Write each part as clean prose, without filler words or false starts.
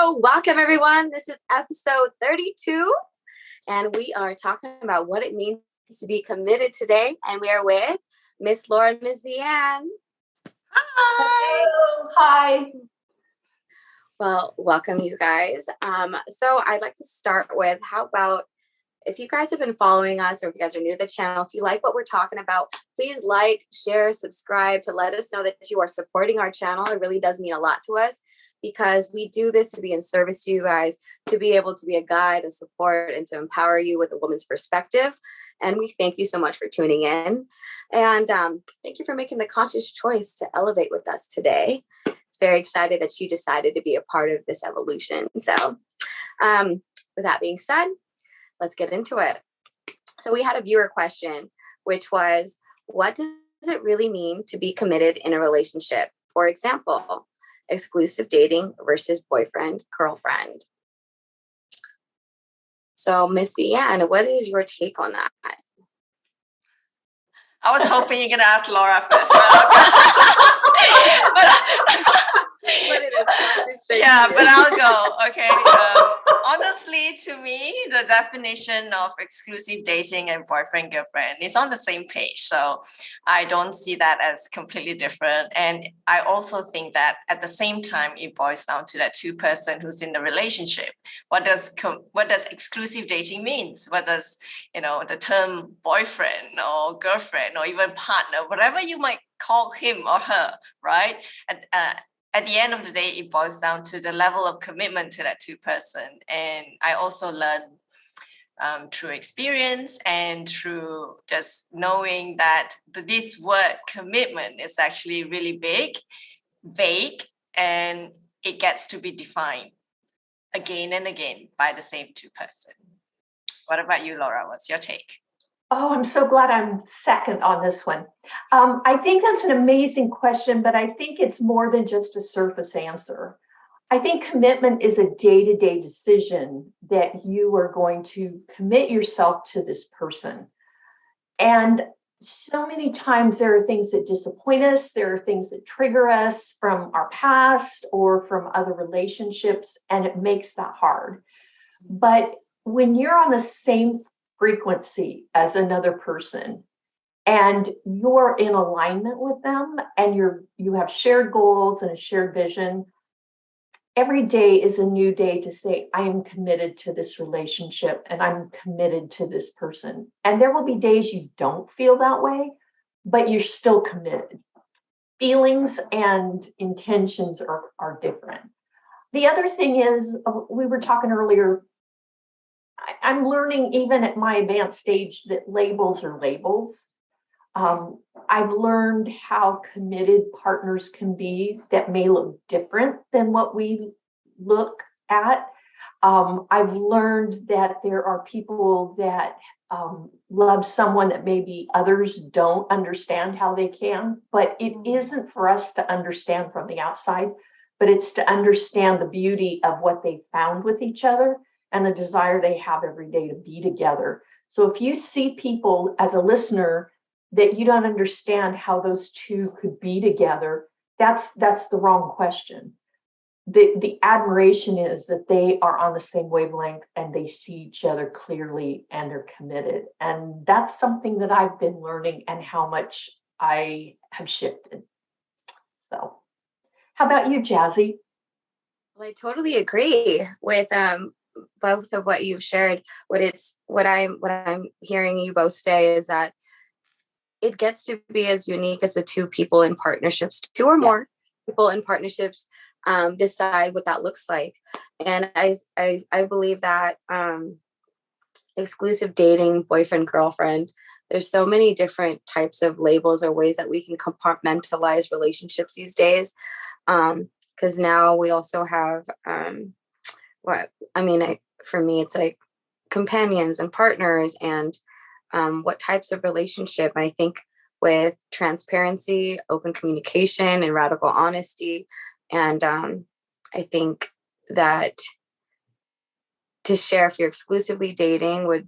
So welcome everyone. This is episode 32 and we are talking about what it means to be committed today. And we are with Miss Laura and Miss ZeAnn. Hi. Hi. Well, welcome you guys. So I'd like to start with, how about if you guys have been following us or if you guys are new to the channel, if you like what we're talking about, please like, share, subscribe to let us know that you are supporting our channel. It really does mean a lot to us because we do this to be in service to you guys, to be able to be a guide, a support, and to empower you with a woman's perspective. And we thank you so much for tuning in. And thank you for making the conscious choice to elevate with us today. It's very excited that you decided to be a part of this evolution. So with that being said, let's get into it. So we had a viewer question, which was, what does it really mean to be committed in a relationship? For example, exclusive dating versus boyfriend, girlfriend. So Miss ZeAnn, what is your take on that? I was hoping you're going to ask Laura first. But I'll go. Okay. Honestly, to me, the definition of exclusive dating and boyfriend, girlfriend is on the same page. So I don't see that as completely different. And I also think that at the same time, it boils down to that two person who's in the relationship. What does exclusive dating means? What does, the term boyfriend or girlfriend or even partner, whatever you might call him or her, right? At the end of the day, it boils down to the level of commitment to that two person. And I also learned through experience and through just knowing that this word commitment is actually really big, vague, and it gets to be defined again and again by the same two person. What about you, Laura? What's your take? Oh, I'm so glad I'm second on this one. I think that's an amazing question, but I think it's more than just a surface answer. I think commitment is a day-to-day decision that you are going to commit yourself to this person. And so many times there are things that disappoint us. There are things that trigger us from our past or from other relationships, and it makes that hard. But when you're on the same frequency as another person and you're in alignment with them and you have shared goals and a shared vision, every day is a new day to say, I am committed to this relationship and I'm committed to this person. And there will be days you don't feel that way, but you're still committed. Feelings and intentions are different. The other thing is, we were talking earlier, I'm learning even at my advanced stage that labels are labels. I've learned how committed partners can be that may look different than what we look at. I've learned that there are people that love someone that maybe others don't understand how they can, but it isn't for us to understand from the outside, but it's to understand the beauty of what they found with each other and the desire they have every day to be together. So if you see people as a listener that you don't understand how those two could be together, that's the wrong question. The admiration is that they are on the same wavelength and they see each other clearly and they're committed. And that's something that I've been learning and how much I have shifted. So how about you, Jazzy? Well, I totally agree with both of what you've shared. What I'm hearing you both say is that it gets to be as unique as the two people in partnerships, two or more people in partnerships decide what that looks like. And I believe that exclusive dating, boyfriend, girlfriend, there's so many different types of labels or ways that we can compartmentalize relationships these days. Because now we also have for me, it's like companions and partners and what types of relationship. And I think with transparency, open communication, and radical honesty, and I think that to share if you're exclusively dating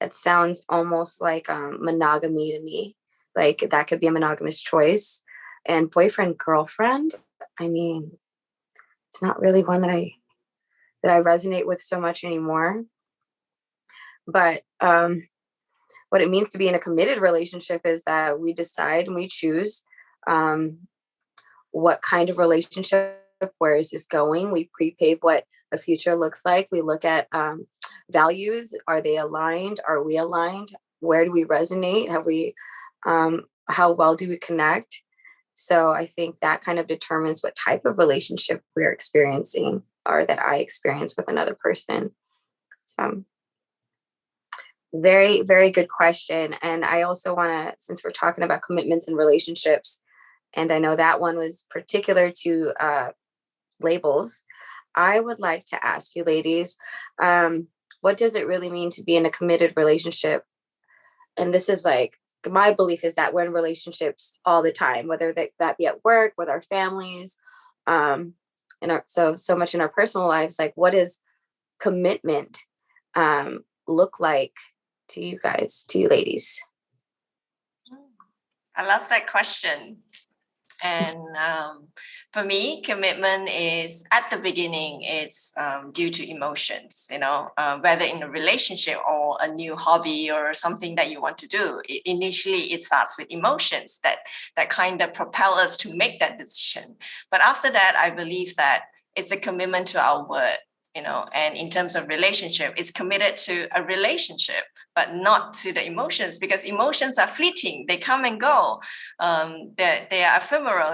that sounds almost like monogamy to me. Like that could be a monogamous choice. And boyfriend, girlfriend, I mean, it's not really one that I that I resonate with so much anymore. But what it means to be in a committed relationship is that we decide and we choose what kind of relationship, where is this going? We prepave what the future looks like. We look at values. Are they aligned? Are we aligned? Where do we resonate? Have we, how well do we connect? So I think that kind of determines what type of relationship we're experiencing or that I experience with another person. So very, very good question. And I also want to, since we're talking about commitments and relationships, and I know that one was particular to labels, I would like to ask you ladies, what does it really mean to be in a committed relationship? And this is like, my belief is that we're in relationships all the time, whether that be at work, with our families, in our, so much in our personal lives. Like, what does commitment look like to you guys, to you ladies? I love that question. And for me, commitment is at the beginning, it's due to emotions, whether in a relationship or a new hobby or something that you want to do. Initially, it starts with emotions that kind of propel us to make that decision. But after that, I believe that it's a commitment to our word. And in terms of relationship, it's committed to a relationship, but not to the emotions, because emotions are fleeting. They come and go. They are ephemeral,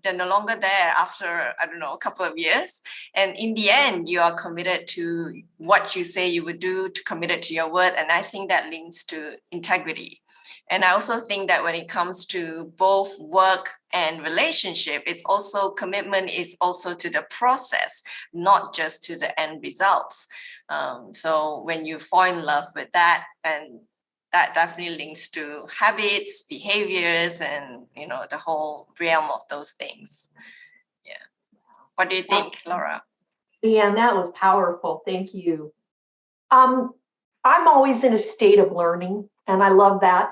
they're no longer there after, I don't know, a couple of years. And in the end, you are committed to what you say you would do, to committed to your word. And I think that links to integrity. And I also think that when it comes to both work and relationship, it's also commitment is also to the process, not just to the end results. So when you fall in love with that, and that definitely links to habits, behaviors, and the whole realm of those things. Yeah. What do you think, Laura? ZeAnn, that was powerful. Thank you. I'm always in a state of learning, and I love that.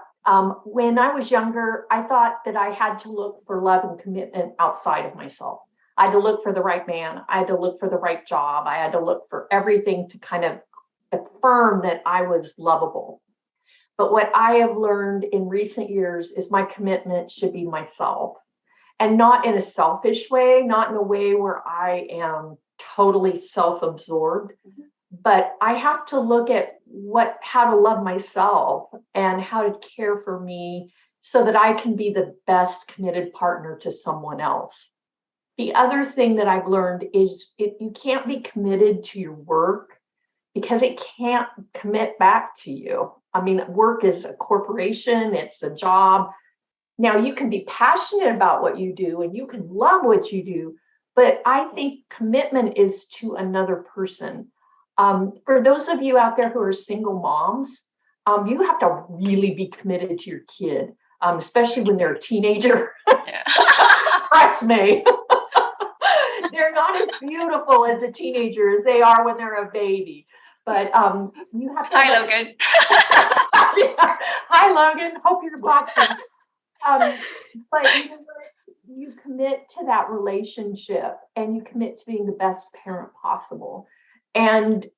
When I was younger, I thought that I had to look for love and commitment outside of myself. I had to look for the right man. I had to look for the right job. I had to look for everything to kind of affirm that I was lovable. But what I have learned in recent years is my commitment should be myself, and not in a selfish way, not in a way where I am totally self-absorbed. But I have to look at how to love myself and how to care for me so that I can be the best committed partner to someone else. The other thing that I've learned is you can't be committed to your work because it can't commit back to you. I mean, work is a corporation, it's a job. Now, you can be passionate about what you do and you can love what you do, but I think commitment is to another person. For those of you out there who are single moms, you have to really be committed to your kid, especially when they're a teenager. Trust me. They're not as beautiful as a teenager as they are when they're a baby. But you have to. Hi, Logan. Yeah. Hi, Logan. Hope you're watching. But you commit to that relationship and you commit to being the best parent possible. And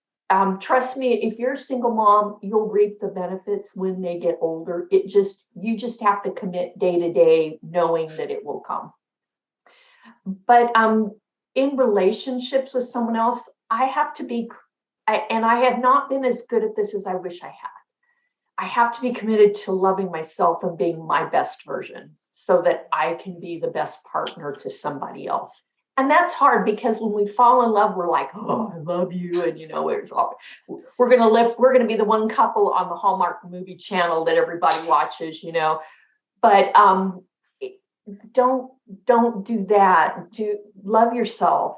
trust me, if you're a single mom, you'll reap the benefits when they get older. You just have to commit day to day, knowing that it will come. But in relationships with someone else, I have to be, and I have not been as good at this as I wish I had. I have to be committed to loving myself and being my best version so that I can be the best partner to somebody else. And that's hard because when we fall in love, we're like, oh, I love you. And, we're going to be the one couple on the Hallmark movie channel that everybody watches, But don't do that. Love yourself.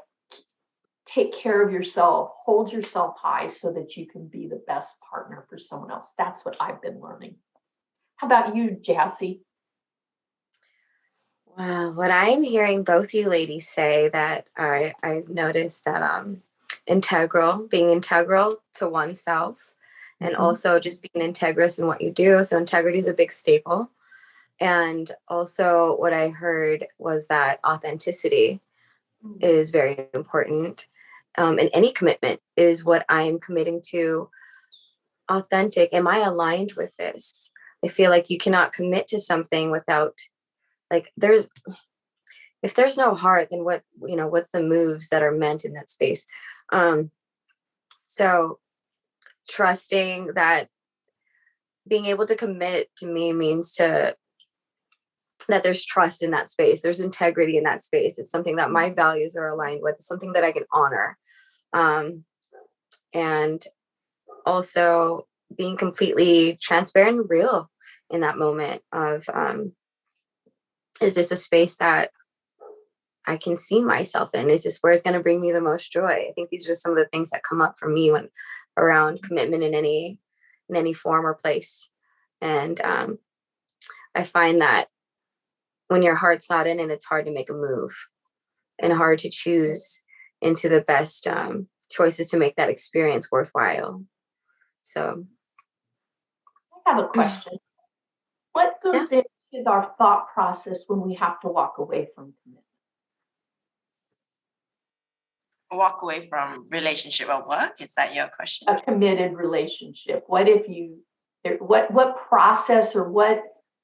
Take care of yourself, hold yourself high so that you can be the best partner for someone else. That's what I've been learning. How about you, Jazzy? Wow, what I'm hearing both you ladies say that I've noticed that being integral to oneself, and also just being integrous in what you do. So integrity is a big staple. And also what I heard was that authenticity is very important. in any commitment is, what I am committing to authentic? Am I aligned with this? I feel like you cannot commit to something without, like, if there's no heart, then what's the moves that are meant in that space? So trusting that being able to commit to me means that there's trust in that space, there's integrity in that space. It's something that my values are aligned with, it's something that I can honor. And also being completely transparent and real in that moment of, is this a space that I can see myself in? Is this where it's going to bring me the most joy? I think these are some of the things that come up for me when around commitment in any form or place. And I find that when your heart's not in it, it's hard to make a move and hard to choose into the best choices to make that experience worthwhile. So I have a question. What goes into our thought process when we have to walk away from commitment? Walk away from relationship or work? Is that your question? A committed relationship. What process or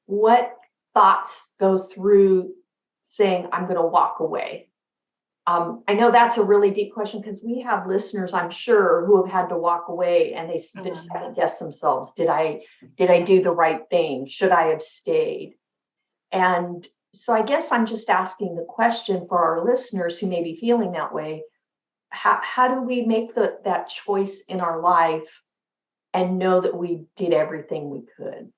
what thoughts go through saying, I'm going to walk away? I know that's a really deep question, because we have listeners, I'm sure, who have had to walk away and they second guess themselves. Did I do the right thing? Should I have stayed? And so I guess I'm just asking the question for our listeners who may be feeling that way. How do we make that choice in our life and know that we did everything we could?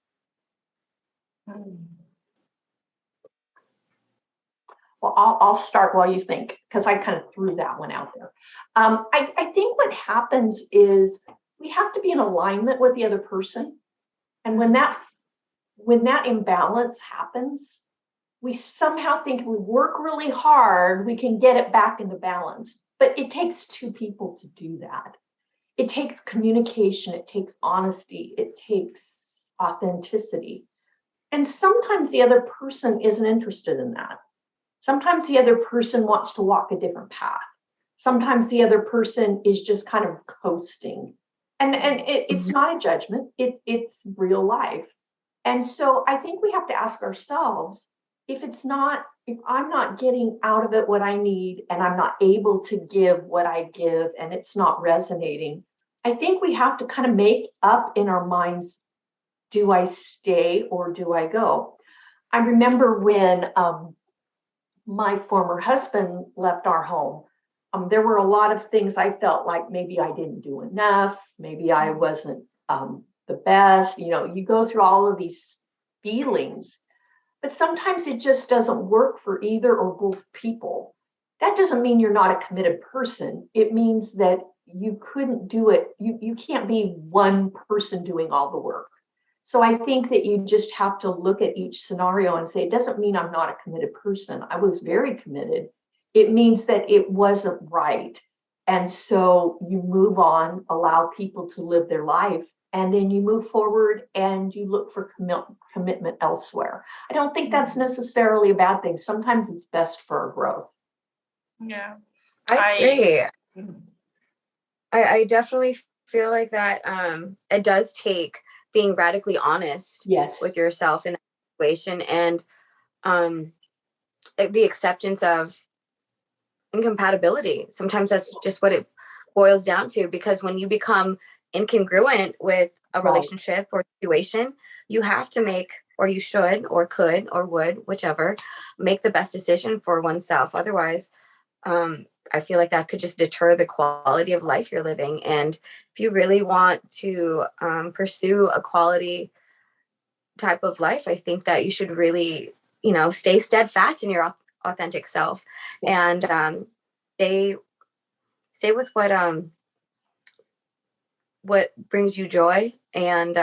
Well, I'll start while you think, because I kind of threw that one out there. I think what happens is we have to be in alignment with the other person. And when that imbalance happens, we somehow think if we work really hard, we can get it back into balance. But it takes two people to do that. It takes communication, it takes honesty, it takes authenticity. And sometimes the other person isn't interested in that. Sometimes the other person wants to walk a different path. Sometimes the other person is just kind of coasting. And it's not a judgment, it's real life. And so I think we have to ask ourselves, if I'm not getting out of it what I need, and I'm not able to give what I give, and it's not resonating, I think we have to kind of make up in our minds, do I stay or do I go? I remember when my former husband left our home. There were a lot of things I felt like maybe I didn't do enough, maybe I wasn't the best. You go through all of these feelings, but sometimes it just doesn't work for either or both people. That doesn't mean you're not a committed person. It means that you couldn't do it. You can't be one person doing all the work. So I think that you just have to look at each scenario and say, it doesn't mean I'm not a committed person. I was very committed. It means that it wasn't right. And so you move on, allow people to live their life, and then you move forward and you look for commitment elsewhere. I don't think that's necessarily a bad thing. Sometimes it's best for our growth. Yeah, I agree. I definitely feel like that it does take being radically honest with yourself in that situation, and the acceptance of incompatibility. Sometimes that's just what it boils down to, because when you become incongruent with a relationship or situation, you have to make, or you should or could or would, whichever, make the best decision for oneself. Otherwise, I feel like that could just deter the quality of life you're living. And if you really want to pursue a quality type of life, I think that you should really, stay steadfast in your authentic self, and stay with what brings you joy, and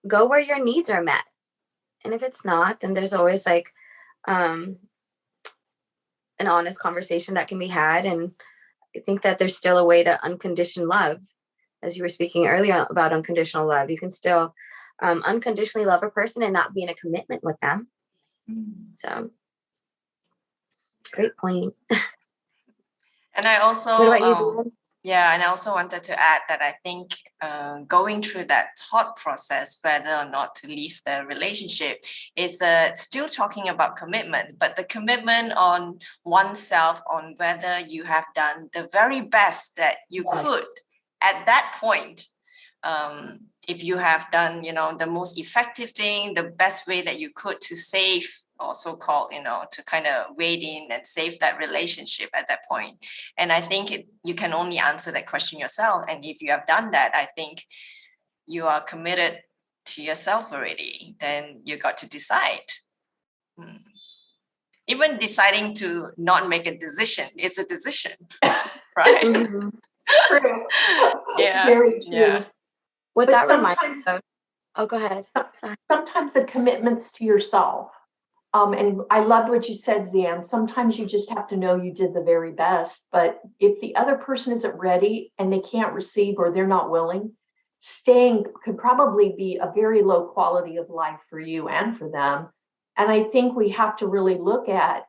go where your needs are met. And if it's not, then there's always like an honest conversation that can be had. And I think that there's still a way to unconditioned love. As you were speaking earlier about unconditional love, you can still unconditionally love a person and not be in a commitment with them. So, great point. And I also, What about you, ZeAnn? yeah, and I also wanted to add that I think going through that thought process, whether or not to leave the relationship, is still talking about commitment, but the commitment on oneself, on whether you have done the very best that you could at that point. If you have done, the most effective thing, the best way that you could to save, or so-called, to kind of wade in and save that relationship at that point. And I think you can only answer that question yourself. And if you have done that, I think you are committed to yourself already. Then you got to decide. Even deciding to not make a decision is a decision, right? Mm-hmm. True. Yeah. Very true. Yeah. What But that reminds sometimes, me of. Oh, go ahead. Sorry. sometimes the commitment's to yourself. And I loved what you said, ZeAnn. Sometimes you just have to know you did the very best. But if the other person isn't ready and they can't receive or they're not willing, staying could probably be a very low quality of life for you and for them. And I think we have to really look at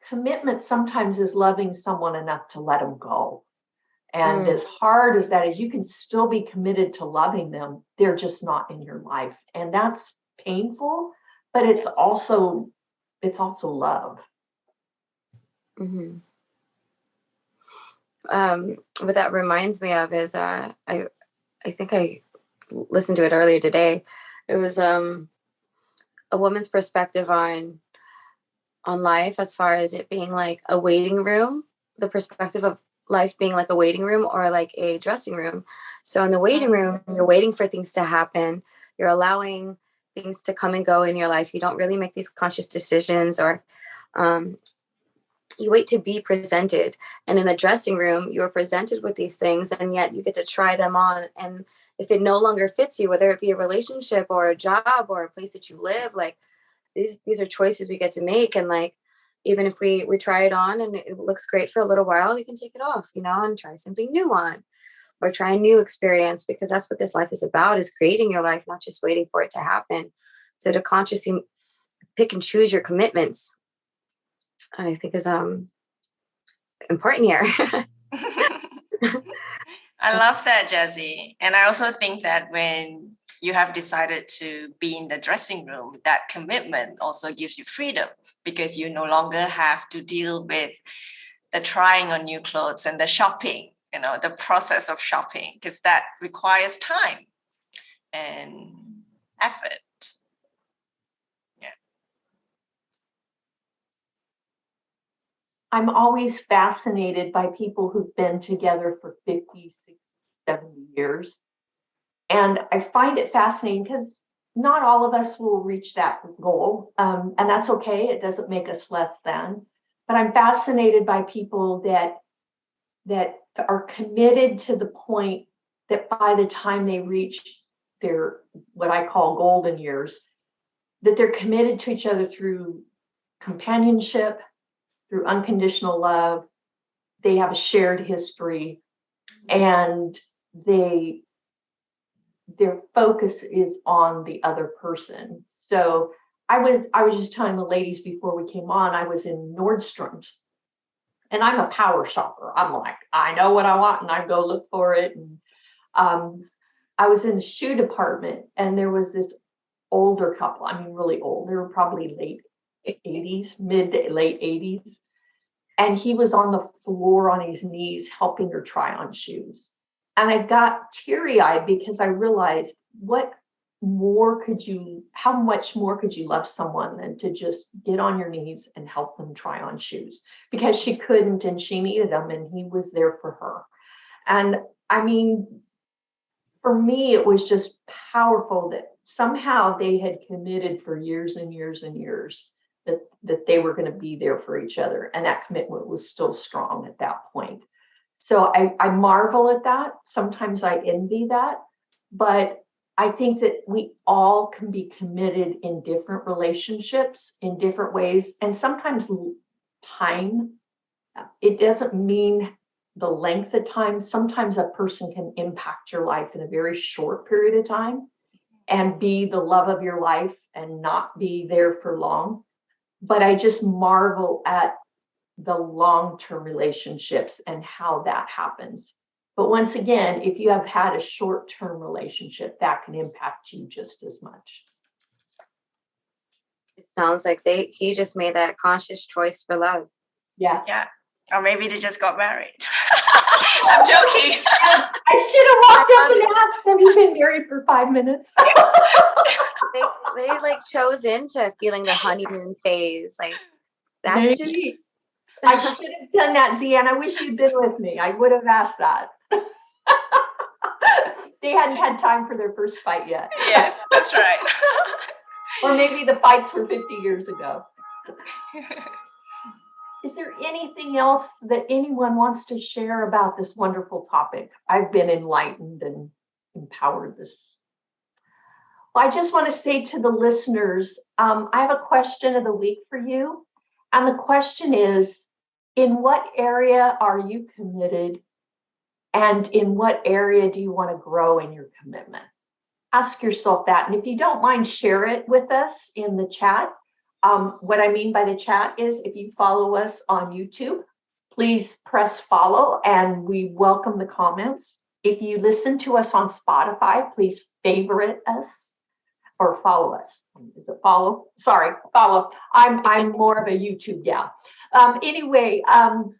commitment sometimes is loving someone enough to let them go. And as hard as that is, you can still be committed to loving them. They're just not in your life. And that's painful, but it's also love. Mm-hmm. What that reminds me of is I think I listened to it earlier today. It was a woman's perspective on life, as far as it being like a waiting room, the perspective of life being like a waiting room or like a dressing room. So in the waiting room, you're waiting for things to happen. You're allowing things to come and go in your life. You don't really make these conscious decisions, or you wait to be presented. And in the dressing room, you are presented with these things, and yet you get to try them on. And if it no longer fits you, whether it be a relationship or a job or a place that you live, like these are choices we get to make. And like, even if we try it on and it looks great for a little while, we can take it off, and try something new on, or try a new experience, because that's what this life is about, is creating your life, not just waiting for it to happen. So to consciously pick and choose your commitments, I think is important here. I love that, Jazzy. And I also think that when you have decided to be in the dressing room, that commitment also gives you freedom, because you no longer have to deal with the trying on new clothes and the shopping, the process of shopping, because that requires time and effort. Yeah. I'm always fascinated by people who've been together for 50, 60, 70 years. And I find it fascinating because not all of us will reach that goal. And that's okay. It doesn't make us less than. But I'm fascinated by people that are committed to the point that by the time they reach their, what I call golden years, that they're committed to each other through companionship, through unconditional love. They have a shared history, and their focus is on the other person. So I was just telling the ladies before we came on, I was in Nordstrom's, and I'm a power shopper. I'm like, I know what I want and I go look for it. And I was in the shoe department, and there was this older couple. I mean, really old. They were probably late 80s, mid to late 80s. And he was on the floor on his knees helping her try on shoes. And I got teary eyed because I realized how much more could you love someone than to just get on your knees and help them try on shoes, because she couldn't and she needed them and he was there for her. And I mean, for me, it was just powerful that somehow they had committed for years and years and years that they were going to be there for each other. And that commitment was still strong at that point. So I marvel at that. Sometimes I envy that. But I think that we all can be committed in different relationships in different ways. And sometimes time, it doesn't mean the length of time. Sometimes a person can impact your life in a very short period of time and be the love of your life and not be there for long. But I just marvel at the long-term relationships and how that happens. But once again, if you have had a short-term relationship, that can impact you just as much. It sounds like he just made that conscious choice for love. Yeah. Yeah. Or maybe they just got married. I'm joking. I should have walked up and asked, have you been married for 5 minutes? They like chose into feeling the honeymoon phase. Like that's Maybe. I should have done that, ZeAnn. I wish you'd been with me. I would have asked that. They hadn't had time for their first fight yet. Yes, that's right. Or maybe the fights were 50 years ago. Is there anything else that anyone wants to share about this wonderful topic? I've been enlightened and empowered this. Well, I just want to say to the listeners, I have a question of the week for you. And the question is, in what area are you committed? And in what area do you want to grow in your commitment? Ask yourself that. And if you don't mind, share it with us in the chat. What I mean by the chat is if you follow us on YouTube, please press follow and we welcome the comments. If you listen to us on Spotify, please favorite us or follow us. Is it follow? Sorry, follow. I'm more of a YouTube gal. Anyway, and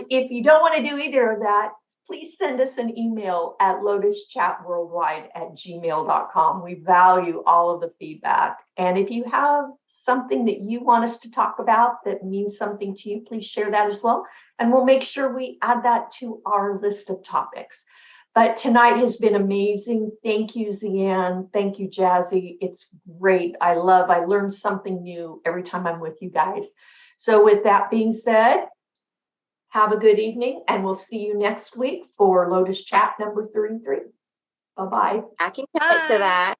if you don't want to do either of that, please send us an email at lotuschatworldwide@gmail.com. We value all of the feedback. And if you have something that you want us to talk about that means something to you, please share that as well. And we'll make sure we add that to our list of topics. But tonight has been amazing. Thank you, ZeAnn. Thank you, Jazzy. It's great. I learn something new every time I'm with you guys. So with that being said, have a good evening, and we'll see you next week for Lotus Chat number 33. Bye-bye. I can commit to that.